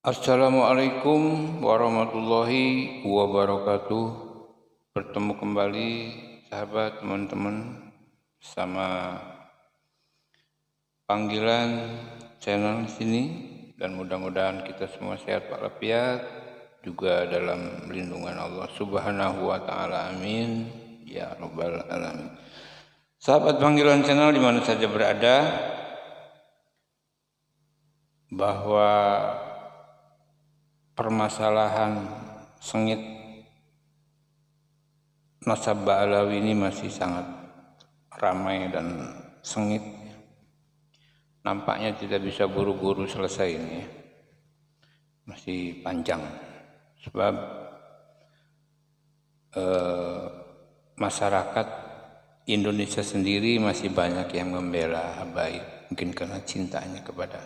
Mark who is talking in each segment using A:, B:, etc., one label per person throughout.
A: Assalamualaikum warahmatullahi wabarakatuh. Bertemu kembali sahabat teman-teman sama panggilan channel sini, dan mudah-mudahan kita semua sehat walafiat juga dalam lindungan Allah Subhanahu wa taala. Amin ya rabbal alamin. Sahabat panggilan channel di mana saja berada, bahwa permasalahan sengit nasabah alawi ini masih sangat ramai dan sengit. Nampaknya tidak bisa buru-buru selesai ini, masih panjang. Sebab masyarakat Indonesia sendiri masih banyak yang membela Habaib, mungkin karena cintanya kepada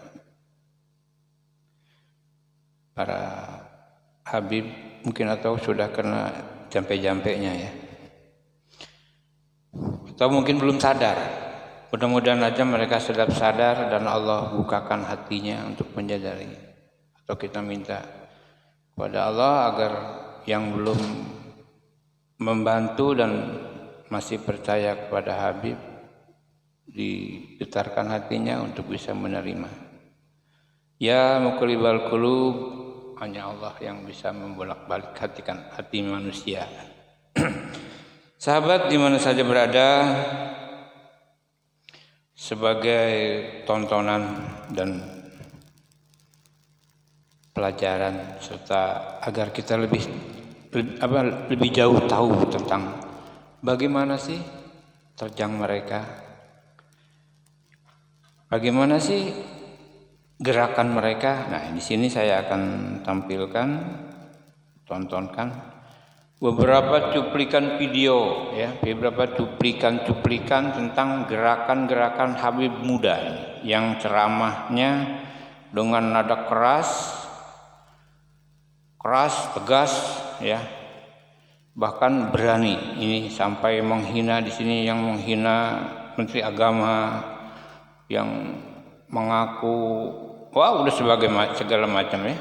A: para Habib, mungkin, atau sudah kena jampe-jampenya ya, atau mungkin belum sadar. Mudah-mudahan aja mereka sudah sadar dan Allah bukakan hatinya untuk menyadari. Atau kita minta kepada Allah agar yang belum membantu dan masih percaya kepada Habib digetarkan hatinya untuk bisa menerima. Ya muqallibal qulub, hanya Allah yang bisa membolak-balik hati manusia. Sahabat di mana saja berada, sebagai tontonan dan pelajaran serta agar kita lebih jauh tahu tentang bagaimana sih terjang mereka, bagaimana sih gerakan mereka. Nah, di sini saya akan tontonkan beberapa cuplikan video ya, beberapa cuplikan tentang gerakan-gerakan Habib muda yang ceramahnya dengan nada keras, tegas ya. Bahkan berani ini sampai menghina, di sini yang menghina Menteri Agama yang mengaku udah segala macam ya,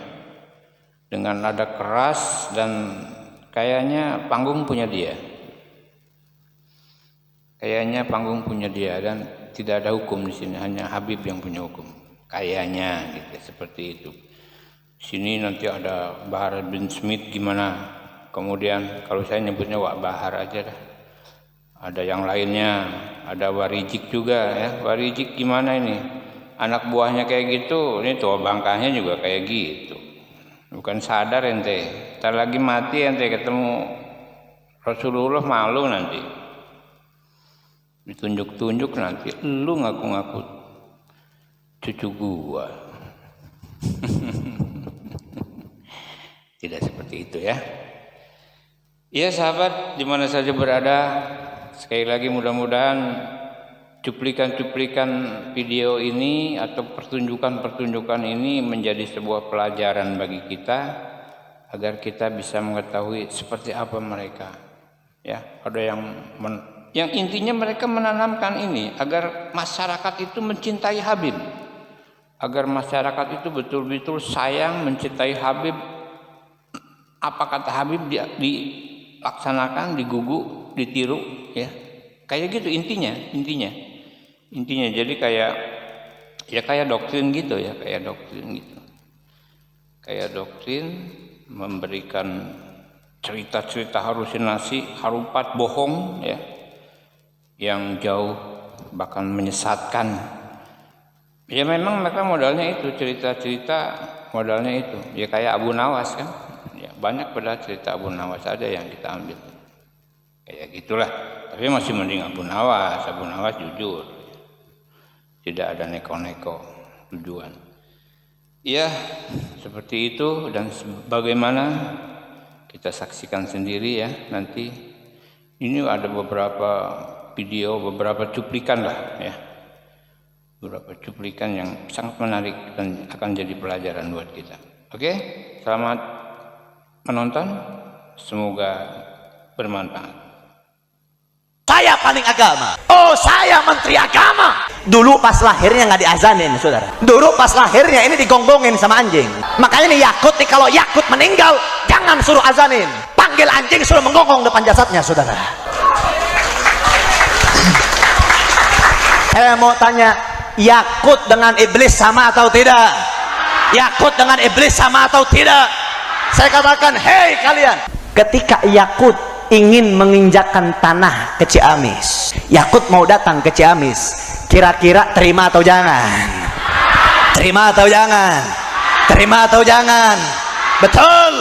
A: dengan nada keras, dan kayaknya panggung punya dia, dan tidak ada hukum di sini, hanya Habib yang punya hukum, kayaknya gitu, seperti itu. Sini nanti ada Bahar bin Smith gimana, kemudian kalau saya nyebutnya Wak Bahar aja dah, ada yang lainnya, ada Warijik juga ya. Warijik gimana ini? Anak buahnya kayak gitu, ini tua bangkanya juga kayak gitu. Bukan sadar ente, ntar lagi mati ente ketemu Rasulullah malu nanti. Ditunjuk-tunjuk nanti, lu ngaku-ngaku cucu gua. Tidak seperti itu ya. Ya sahabat, di mana saja berada, sekali lagi mudah-mudahan cuplikan video ini atau pertunjukan ini menjadi sebuah pelajaran bagi kita agar kita bisa mengetahui seperti apa mereka ya. Ada yang intinya mereka menanamkan ini agar masyarakat itu mencintai Habib, agar masyarakat itu betul-betul sayang, mencintai Habib. Apa kata Habib dilaksanakan, digugu, ditiru ya. Kayak gitu intinya. Jadi kayak doktrin gitu ya, kayak doktrin memberikan cerita-cerita halusinasi, harupat bohong ya, yang jauh bahkan menyesatkan. Ya memang mereka modalnya itu, cerita-cerita modalnya itu. Ya kayak Abu Nawas kan. Ya banyak pada cerita Abu Nawas ada yang kita ambil. Kayak gitulah. Tapi masih mending Abu Nawas jujur. Tidak ada neko-neko tujuan. Ya, seperti itu, dan bagaimana kita saksikan sendiri ya nanti. Ini ada beberapa video, beberapa cuplikan lah ya. Beberapa cuplikan yang sangat menarik dan akan jadi pelajaran buat kita. Oke, selamat menonton. Semoga bermanfaat.
B: Saya paling agama. Oh, saya menteri agama. Dulu pas lahirnya nggak diazanin, saudara. Dulu pas lahirnya ini digonggongin sama anjing. Makanya nih Yakut nih, kalau Yakut meninggal jangan suruh azanin, panggil anjing suruh menggonggong depan jasadnya, saudara. Saya mau tanya, Yakut dengan iblis sama atau tidak? Yakut dengan iblis sama atau tidak? Saya katakan, hei kalian, ketika Yakut ingin menginjakkan tanah ke Ciamis, Yakut mau datang ke Ciamis, kira-kira terima atau jangan? Terima atau jangan? Terima atau jangan? Betul.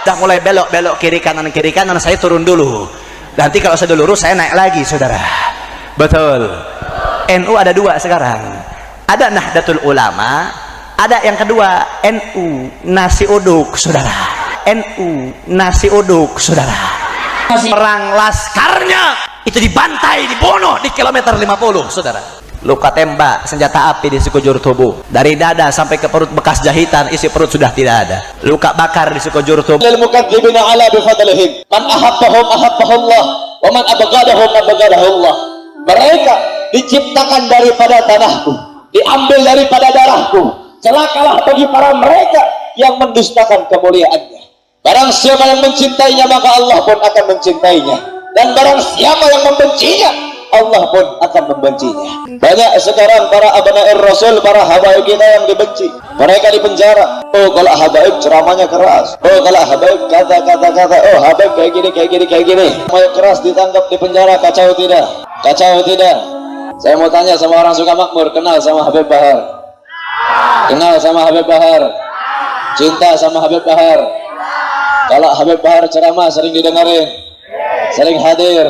B: Udah mulai belok-belok kiri kanan, saya turun dulu. Nanti kalau saya lurus saya naik lagi, saudara. Betul. NU ada dua sekarang. Ada Nahdlatul Ulama, ada yang kedua NU nasi uduk, saudara. NU nasi uduk, saudara. Perang laskarnya itu dibantai, dibunuh di kilometer 50, saudara. Luka tembak senjata api di sekujur tubuh, dari dada sampai ke perut bekas jahitan, isi perut sudah tidak ada. Luka bakar di sekujur tubuh. Lil mukadzibina ala bi fadlihim man ahabbahum ahabbahullah wa man abghadahum abghadahullah. Mereka diciptakan daripada tanahku, diambil daripada darahku. Celakalah bagi para mereka yang mendustakan kemuliaannya. Barang siapa yang mencintainya, maka Allah pun akan mencintainya, dan barang siapa yang membencinya, Allah pun akan membencinya. Banyak sekarang para abna'ir Rasul, para habaib kita yang dibenci. Mereka di penjara. Oh, kalau habaib ceramahnya keras. Oh, kalau habaib kata. Oh, habaib kayak gini. Mau keras ditangkap di penjara, kacau tidak? Kacau tidak? Saya mau tanya sama orang suka makmur, kenal sama Habib Bahar? Kenal sama Habib Bahar? Cinta sama Habib Bahar? Kalau Habib Bahar ceramah sering didengarin, sering hadir,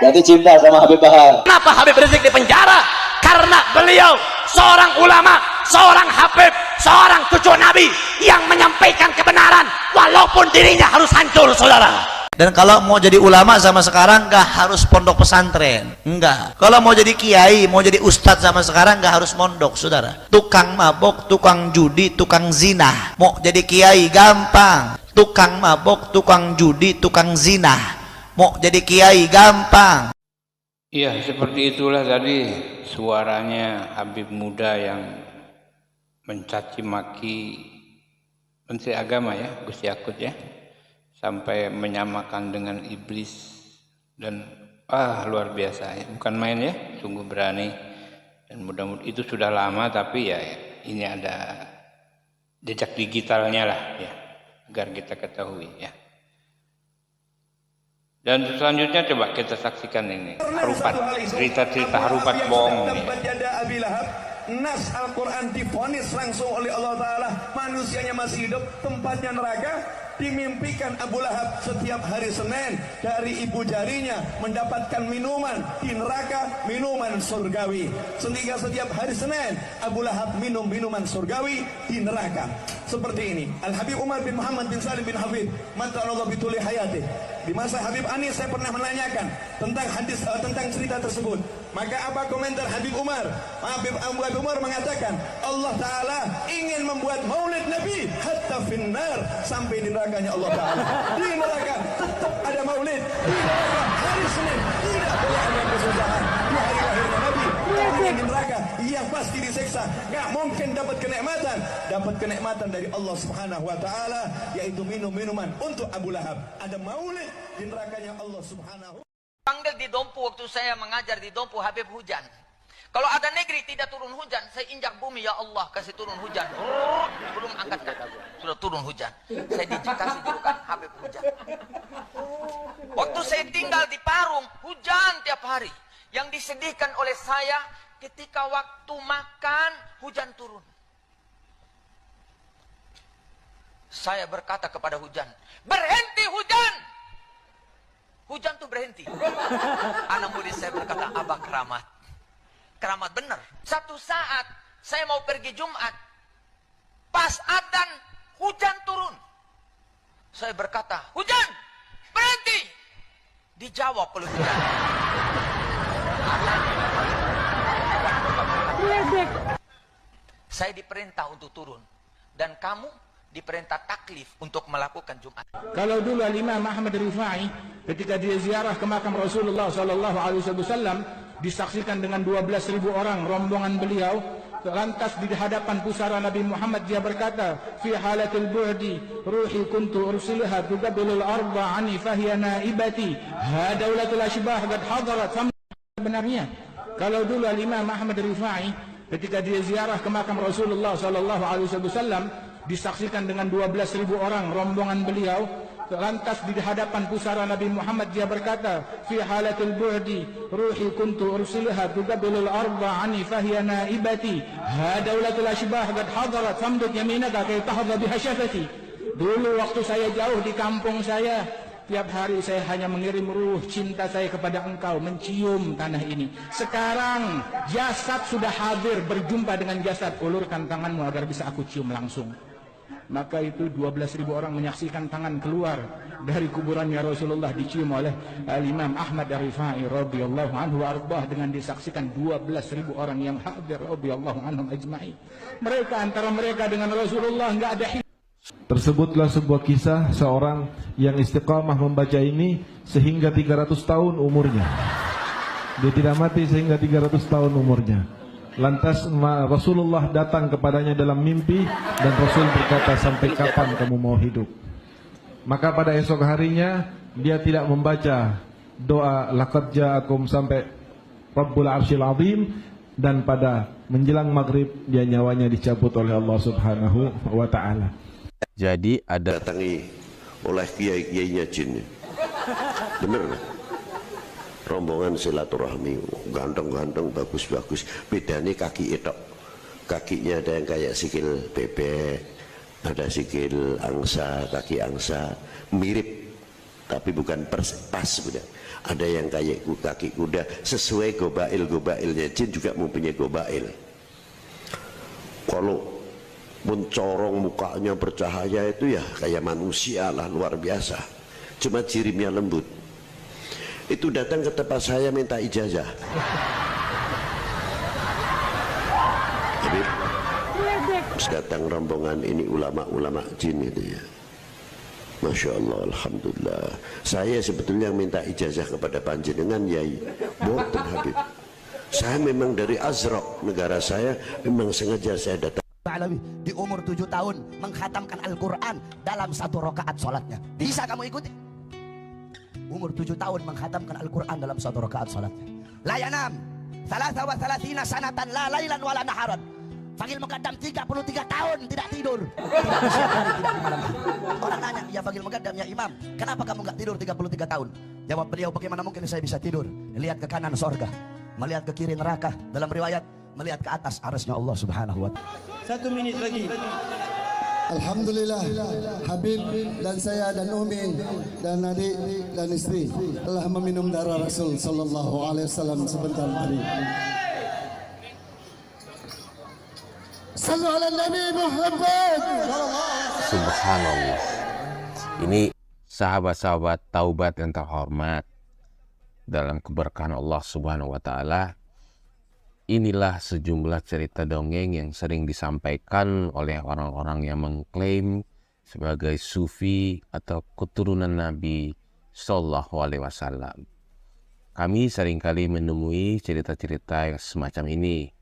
B: berarti cinta sama Habib Bahar. Kenapa Habib Rizik di penjara? Karena beliau seorang ulama, seorang habib, seorang cucu Nabi yang menyampaikan kebenaran walaupun dirinya harus hancur, saudara. Dan kalau mau jadi ulama sama sekarang nggak harus pondok pesantren, enggak. Kalau mau jadi kiai, mau jadi ustadz sama sekarang nggak harus mondok, saudara. Tukang mabok, tukang judi, tukang zina, mau jadi kiai gampang. Tukang mabok, tukang judi, tukang zina, mau jadi kiai gampang.
A: Iya, seperti itulah tadi suaranya Habib muda yang mencaci maki Menteri Agama ya, Gus Yakut ya, sampai menyamakan dengan iblis. Dan luar biasa ya, bukan main ya, sungguh berani. Dan mudah-mudahan itu sudah lama, tapi ya ini ada jejak digitalnya lah ya, agar kita ketahui ya. Dan selanjutnya coba kita saksikan ini harupat, cerita-cerita harupat bohong ini.
C: Nas Al-Quran divonis langsung oleh Allah Ta'ala, manusianya masih hidup, tempatnya neraka. Dimimpikan Abu Lahab setiap hari Senin dari ibu jarinya mendapatkan minuman di neraka, minuman surgawi. Sehingga setiap hari Senin Abu Lahab minum minuman surgawi di neraka. Seperti ini Al-Habib Umar bin Muhammad bin Salim bin Hafid Mantarallah bituli hayati. Di masa Habib Anis saya pernah menanyakan tentang hadis, tentang cerita tersebut. Maka apa komentar Habib Umar? Habib Umar mengatakan Allah Ta'ala ingin membuat maulid Nabi hatta finnar, sampai di nerakanya Allah Ta'ala. Di neraka tetap ada maulid. Di neraka hari Senin tidak boleh ada kesusahan. Di hari lahirnya Nabi, orang di neraka yang pasti diseksa, gak mungkin dapat kenikmatan dari Allah Subhanahu wa Ta'ala, yaitu minum minuman untuk Abu Lahab. Ada maulid di nerakanya Allah Subhanahu.
D: Panggil di Dompu waktu saya mengajar di Dompu Habib hujan. Kalau ada negeri tidak turun hujan, saya injak bumi, ya Allah kasih turun hujan. Belum angkat kaki, sudah turun hujan. Saya kasih julukan Habib hujan. Waktu saya tinggal di Parung, hujan tiap hari. Yang disedihkan oleh saya, ketika waktu makan, hujan turun. Saya berkata kepada hujan, berhenti hujan. Hujan tuh berhenti. Anak murid saya berkata, abah keramat. Keramat benar. Satu saat saya mau pergi Jumat, pas adzan hujan turun. Saya berkata, hujan berhenti. Dijawab oleh hujan, saya diperintah untuk turun, dan kamu diperintah taklif untuk melakukan Jumat.
E: Kalau dulu Imam Ahmad Rifai ketika dia ziarah ke makam Rasulullah SAW, disaksikan dengan 12.000 orang rombongan beliau. Lantas di hadapan pusara Nabi Muhammad dia berkata, fi halatil bu'di ruhi kuntu ursilha tuqabilul arda ani fahiya naibati hadaulatul ashbah qad hadarat. Sebenarnya kalau dulu Imam Ahmad Rifai ketika dia ziarah ke makam Rasulullah sallallahu alaihi wasallam disaksikan dengan 12.000 orang rombongan beliau. Lantas di hadapan pusara Nabi Muhammad dia berkata, fi halatil bu'di ruhi kuntu ursilha tuqabilul arda ani fahiya naibati hadaulatul ashbah qad hadarat famdud yaminaka kay tahdha biha syafati. Dulu waktu saya jauh di kampung saya, tiap hari saya hanya mengirim ruh cinta saya kepada engkau, mencium tanah ini. Sekarang jasad sudah hadir berjumpa dengan jasad, ulurkan tanganmu agar bisa aku cium langsung. Maka itu 12.000 orang menyaksikan tangan keluar dari kuburannya Rasulullah dicium oleh Imam Ahmad Rifai radhiyallahu anhu arbah, dengan disaksikan 12.000 orang yang hadir radhiyallahu anhum ajma'in. Mereka antara mereka dengan Rasulullah enggak ada
F: Tersebutlah sebuah kisah seorang yang istiqamah membaca ini sehingga 300 tahun umurnya. Dia tidak mati sehingga 300 tahun umurnya. Lantas Rasulullah datang kepadanya dalam mimpi dan Rasul berkata, sampai kapan kamu mau hidup? Maka pada esok harinya dia tidak membaca doa laqad ja'akum sampai Rabbul Arsyil Azim, dan pada menjelang maghrib dia nyawanya dicabut oleh Allah Subhanahu wa taala.
G: Jadi ada
H: datangi oleh kiai-kiainya jin. Bener nggak? Rombongan silaturahmi, ganteng-ganteng, bagus-bagus. Bedanya kaki itu, kakinya ada yang kayak sikil bebek, ada sikil angsa, kaki angsa, mirip, tapi bukan pas beda. Ada yang kayak kaki kuda, sesuai gobailnya jin juga mempunyai gobail. Kalau mencorong mukanya bercahaya itu ya kayak manusia lah, luar biasa. Cuma jirimnya lembut. Itu datang ke tempat saya minta ijazah. Jadi datang rombongan ini ulama-ulama jin itu ya. Masya Allah, alhamdulillah. Saya sebetulnya minta ijazah kepada panjenengan Yai. Boten Habib. Saya memang dari Azraq, negara saya, memang sengaja saya datang.
B: Di umur 7 tahun menghatamkan Al-Quran dalam 1 rakaat sholatnya. Bisa kamu ikuti? Umur 7 tahun menghatamkan Al-Quran dalam 1 rakaat sholatnya. La yanam 33 sanatan la lailan wala naharan. Fagil Muqaddam 33 tahun tidak tidur. Tidak siang hari, tidak di malam hari. Orang nanya, ya Fagil Muqaddam, ya Imam, kenapa kamu nggak tidur 33 tahun? Jawab beliau, bagaimana mungkin saya bisa tidur? Lihat ke kanan sorga, melihat ke kiri neraka. Dalam riwayat, melihat ke atas arasnya Allah Subhanahu wa ta'ala.
I: 1 menit lagi.
J: Alhamdulillah, Habib dan saya dan Umi dan adik dan istri telah meminum darah Rasul sallallahu alaihi wasallam sebentar tadi. Sallu ala Nabi Muhammad.
G: Subhanallah. Ini sahabat-sahabat taubat yang terhormat, dalam keberkahan Allah Subhanahu wa taala. Inilah sejumlah cerita dongeng yang sering disampaikan oleh orang-orang yang mengklaim sebagai sufi atau keturunan Nabi Sallallahu Alaihi Wasallam. Kami seringkali menemui cerita-cerita yang semacam ini,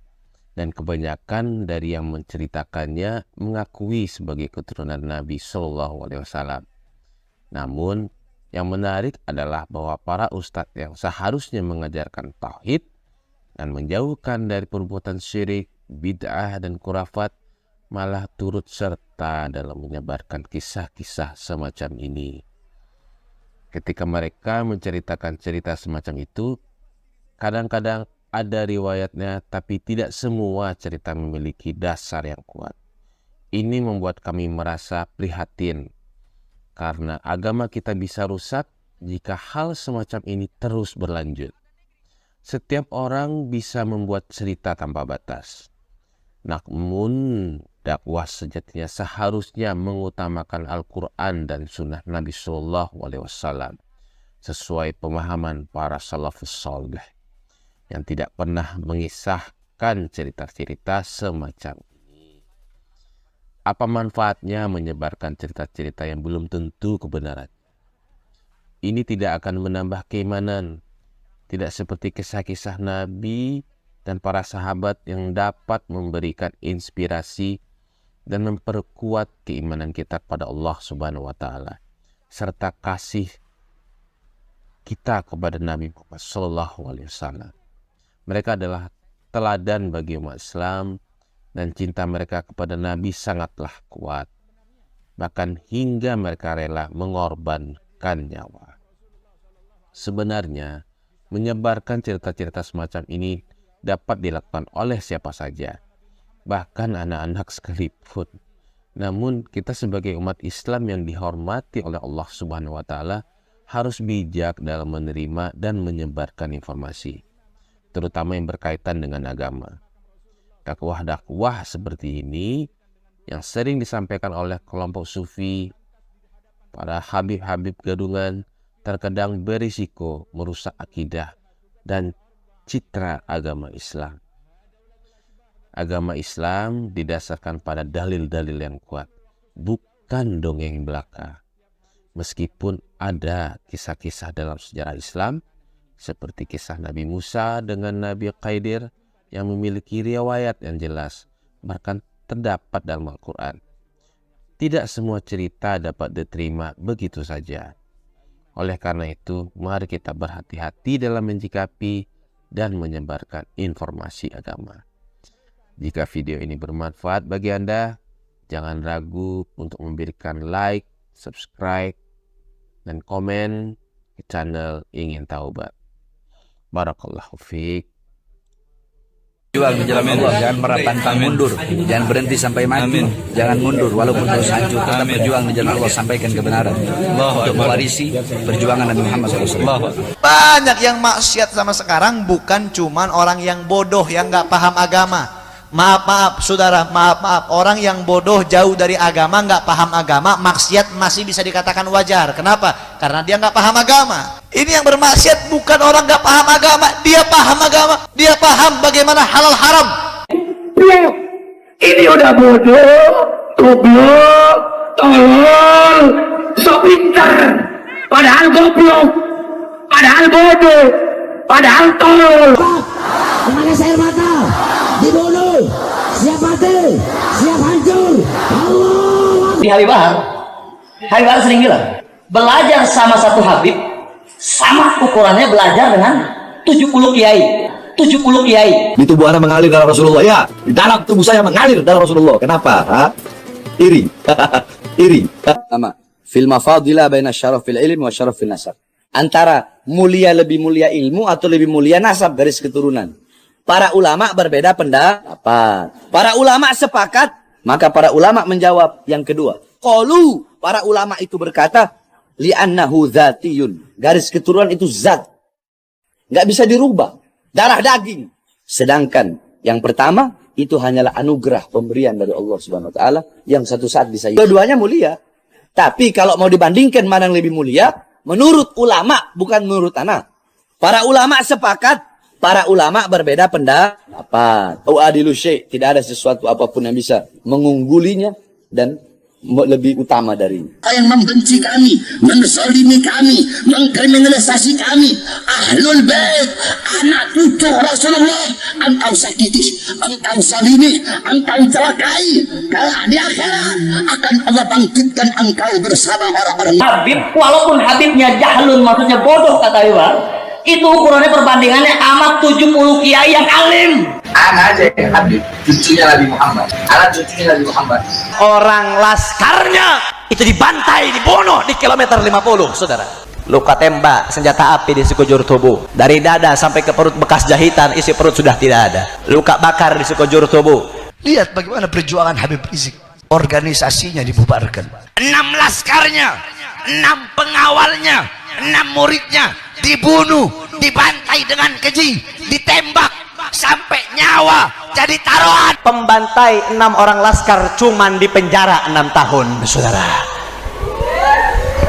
G: dan kebanyakan dari yang menceritakannya mengakui sebagai keturunan Nabi Sallallahu Alaihi Wasallam. Namun yang menarik adalah bahwa para ustadz yang seharusnya mengajarkan tauhid dan menjauhkan dari perbuatan syirik, bid'ah, dan khurafat malah turut serta dalam menyebarkan kisah-kisah semacam ini. Ketika mereka menceritakan cerita semacam itu, kadang-kadang ada riwayatnya, tapi tidak semua cerita memiliki dasar yang kuat. Ini membuat kami merasa prihatin, karena agama kita bisa rusak jika hal semacam ini terus berlanjut. Setiap orang bisa membuat cerita tanpa batas. Namun, dakwah sejatinya seharusnya mengutamakan Al-Quran dan Sunnah Nabi Sallallahu Alaihi Wasallam sesuai pemahaman para salafus salih yang tidak pernah mengisahkan cerita-cerita semacam ini. Apa manfaatnya menyebarkan cerita-cerita yang belum tentu kebenaran? Ini tidak akan menambah keimanan, Tidak seperti kisah-kisah Nabi dan para sahabat yang dapat memberikan inspirasi dan memperkuat keimanan kita kepada Allah Subhanahu wa taala serta kasih kita kepada Nabi Muhammad SAW. Mereka adalah teladan bagi umat Islam dan cinta mereka kepada Nabi sangatlah kuat. Bahkan hingga mereka rela mengorbankan nyawa. Sebenarnya, menyebarkan cerita-cerita semacam ini dapat dilakukan oleh siapa saja, bahkan anak-anak sekalipun. Namun kita sebagai umat Islam yang dihormati oleh Allah Subhanahu wa taala harus bijak dalam menerima dan menyebarkan informasi, terutama yang berkaitan dengan agama. Dakwah-dakwah seperti ini yang sering disampaikan oleh kelompok sufi, para habib-habib gadungan, terkadang berisiko merusak akidah dan citra agama Islam. Agama Islam didasarkan pada dalil-dalil yang kuat, bukan dongeng belaka. Meskipun ada kisah-kisah dalam sejarah Islam, seperti kisah Nabi Musa dengan Nabi Khidir yang memiliki riwayat yang jelas, bahkan terdapat dalam Al-Quran. Tidak semua cerita dapat diterima begitu saja. Oleh karena itu, mari kita berhati-hati dalam menyikapi dan menyebarkan informasi agama. Jika video ini bermanfaat bagi Anda, jangan ragu untuk memberikan like, subscribe, dan komen ke channel Ingin Taubat. Barakallahu fiik.
I: Juang di jalan Allah, jangan pernah pantang mundur, jangan berhenti sampai mati, jangan mundur walaupun harus hancur, tetap berjuang di jalan Allah, sampaikan kebenaran untuk mewarisi perjuangan Nabi Muhammad SAW.
B: Banyak yang maksiat sama sekarang bukan cuman orang yang bodoh yang nggak paham agama. Maaf saudara, maaf, orang yang bodoh jauh dari agama, nggak paham agama, maksiat masih bisa dikatakan wajar. Kenapa? Karena dia nggak paham agama. Ini yang bermaksiat bukan orang nggak paham agama, dia paham agama, dia paham bagaimana halal haram.
K: Ini udah bodoh, goblok, tolol, sok pintar, padahal goblok, padahal bodoh, padahal tolol.
L: Mengalir air mata, dibunuh, siap mati, siap hancur. Allah.
M: Di Habib Bahar sering bilang, belajar sama satu Habib, sama ukurannya belajar dengan 70 kiai. 70 kiai.
N: Di tubuh Anda mengalir darah Rasulullah. Ya, di dalam tubuh saya mengalir darah Rasulullah. Kenapa? Iri. Iri.
I: Sama. Fil mafadilah baina syaraf fil ilmi wa syaraf fil nasab. Antara mulia lebih mulia ilmu atau lebih mulia nasab garis keturunan. Para ulama berbeda pendapat. Para ulama sepakat, maka para ulama menjawab yang kedua. Qalu, para ulama itu berkata, li'annahu dzatiyun. Garis keturunan itu zat. Nggak bisa dirubah. Darah daging. Sedangkan yang pertama itu hanyalah anugerah pemberian dari Allah Subhanahu wa taala yang satu saat bisa. Dua-duanya mulia. Tapi kalau mau dibandingkan mana yang lebih mulia, menurut ulama bukan menurut anak. Para ulama sepakat, para ulama berbeda pendapat. Adilu syai', tidak ada sesuatu apapun yang bisa mengunggulinya dan lebih utama dari
K: yang membenci kami, menzalimi kami, mengkriminalisasi kami, ahlul bait, anak cucu Rasulullah, engkau sakiti, engkau salimi, engkau celakai. Kalau di akhirat akan Allah bangkitkan engkau bersama orang-orang
M: Habib, walaupun Habibnya jahlun, maksudnya bodoh kata Iwan, itu ukurannya perbandingannya amat 70 kiai yang alim.
I: anak aja Habib, cucunya Nabi Muhammad, anak cucunya Nabi Muhammad.
B: Orang laskarnya itu dibantai, dibunuh di kilometer 50, saudara. Luka tembak, senjata api di sekujur tubuh. Dari dada sampai ke perut bekas jahitan, isi perut sudah tidak ada. Luka bakar di sekujur tubuh.
K: Lihat bagaimana perjuangan Habib Rizik. Organisasinya dibubarkan.
B: 6 laskarnya, 6 pengawalnya, 6 muridnya dibunuh, dibantai dengan keji, ditembak sampai nyawa jadi taruhan. Pembantai 6 orang laskar cuman di penjara 6 tahun, saudara.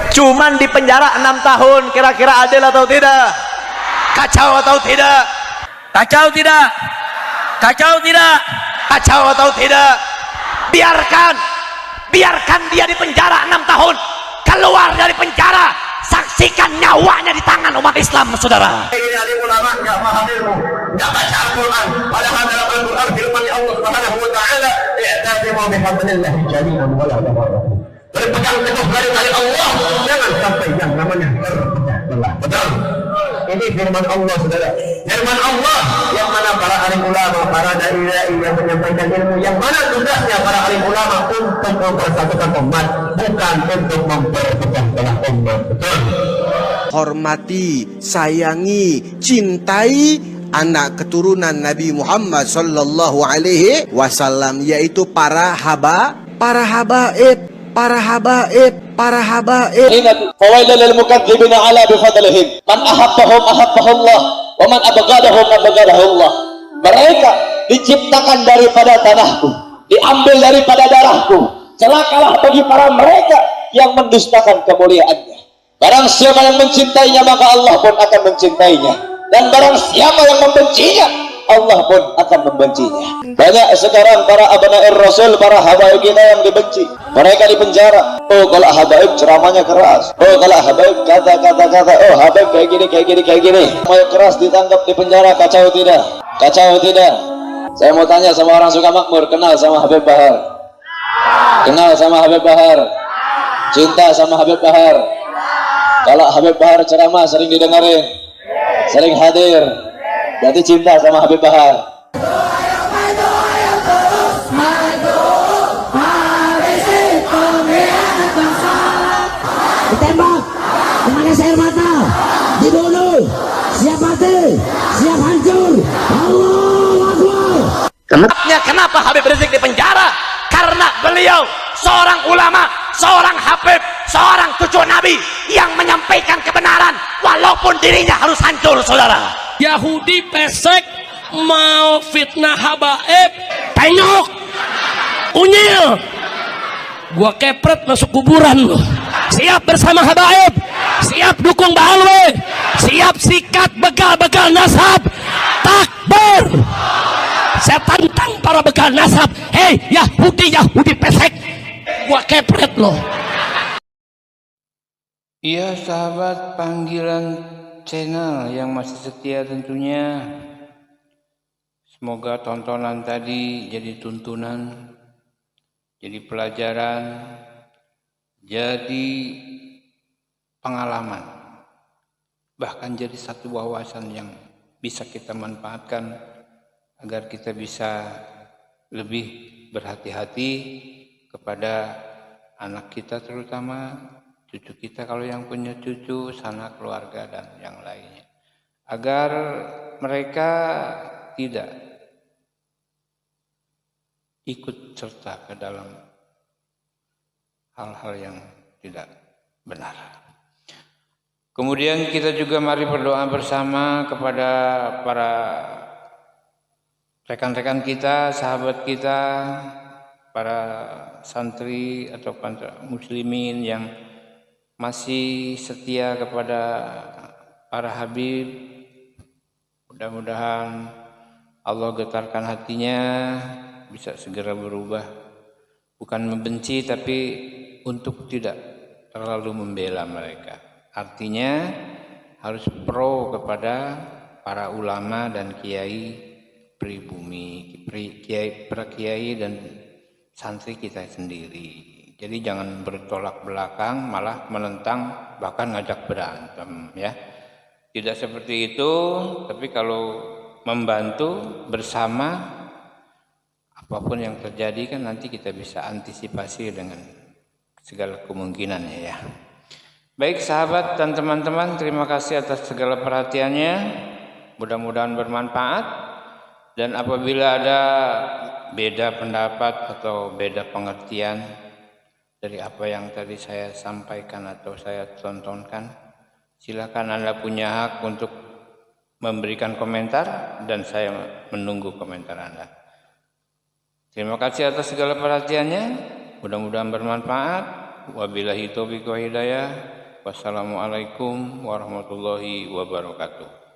B: Cuman di penjara 6 tahun, kira-kira adil atau tidak? Kacau atau tidak? Kacau tidak? Kacau tidak? Kacau atau tidak? Biarkan dia di penjara 6 tahun, keluar dari penjara, saksikan nyawanya di tangan umat Islam, saudara.
C: ulama nggak paham ilmu, nggak baca Al-Quran. Padahal dalam Al-Quran firman Allah Subhanahu Wa Taala, "I'tasimu bihablillahi jami'an wa la tafarraqu." Berpegang teguh dari Allah, jangan sampai yang namanya terpecah belah. Betul. Ini firman Allah, saudara. Firman Allah yang mana para alim ulama, para dai-dai yang menyampaikan ilmu, yang mana tugasnya para alim ulama untuk mempersatukan umat, bukan untuk memperpecah belah umat. Betul.
O: Hormati, sayangi, cintai anak keturunan Nabi Muhammad sallallahu alaihi wasallam, yaitu para habaib.
P: Ingat, fawailul lil mukadzibina ala bi fadlihim. Man ahabbahum ahabbahullah wa man abghadahum abghadahullah. Mereka diciptakan daripada tanahku, diambil daripada darahku. Celakalah bagi para mereka yang mendustakan kemuliaannya. Barang siapa yang mencintainya, maka Allah pun akan mencintainya. Dan barang siapa yang membencinya, Allah pun akan membencinya. Banyak sekarang para abna'ir Rasul, para habaib kita yang dibenci. Mereka di penjara. Oh, kalau habaib ceramahnya keras. Oh, kalau habaib kata. Oh, habaib kayak gini. Mau keras ditangkap di penjara, kacau tidak? Kacau tidak? Saya mau tanya sama orang suka makmur, kenal sama Habib Bahar? Kenal sama Habib Bahar? Cinta sama Habib Bahar? Kalau Habib Bahar ceramah sering didengarin, sering hadir, berarti cinta sama Habib Bahar.
L: Ditembak, menangis air mata, dibunuh, siap mati, siap hancur. Allahu Akbar.
B: Kenapa Habib Rizik di penjara? Karena beliau seorang ulama, seorang habib, seorang cucu Nabi yang menyampaikan kebenaran walaupun dirinya harus hancur, saudara.
Q: Yahudi pesek mau fitnah habaib, tengok unyil, gua kepret masuk kuburan lo. Siap bersama habaib, siap dukung Ba'alwi, siap sikat begal-begal nasab. Takbir. Saya tantang para begal nasab. Hei Yahudi pesek, gua kepret lo.
A: Iya sahabat panggilan channel yang masih setia tentunya, semoga tontonan tadi jadi tuntunan, jadi pelajaran, jadi pengalaman, bahkan jadi satu wawasan yang bisa kita manfaatkan agar kita bisa lebih berhati-hati kepada anak kita, terutama cucu kita kalau yang punya cucu, sanak keluarga dan yang lainnya, agar mereka tidak ikut serta ke dalam hal-hal yang tidak benar. Kemudian kita juga mari berdoa bersama kepada para rekan-rekan kita, sahabat kita, para santri atau muslimin yang masih setia kepada para habib. Mudah-mudahan Allah getarkan hatinya, bisa segera berubah, bukan membenci tapi untuk tidak terlalu membela mereka. Artinya harus pro kepada para ulama dan kiai pribumi, para kiai dan santri kita sendiri. Jadi jangan bertolak belakang, malah menentang, bahkan ngajak berantem, ya. Tidak seperti itu, tapi kalau membantu bersama, apapun yang terjadi kan nanti kita bisa antisipasi dengan segala kemungkinannya, ya. Baik sahabat dan teman-teman, terima kasih atas segala perhatiannya. Mudah-mudahan bermanfaat. Dan apabila ada beda pendapat atau beda pengertian dari apa yang tadi saya sampaikan atau saya tontonkan, silakan Anda punya hak untuk memberikan komentar dan saya menunggu komentar Anda. Terima kasih atas segala perhatiannya. Mudah-mudahan bermanfaat. Wabillahi taufiq wa hidayah. Wassalamualaikum warahmatullahi wabarakatuh.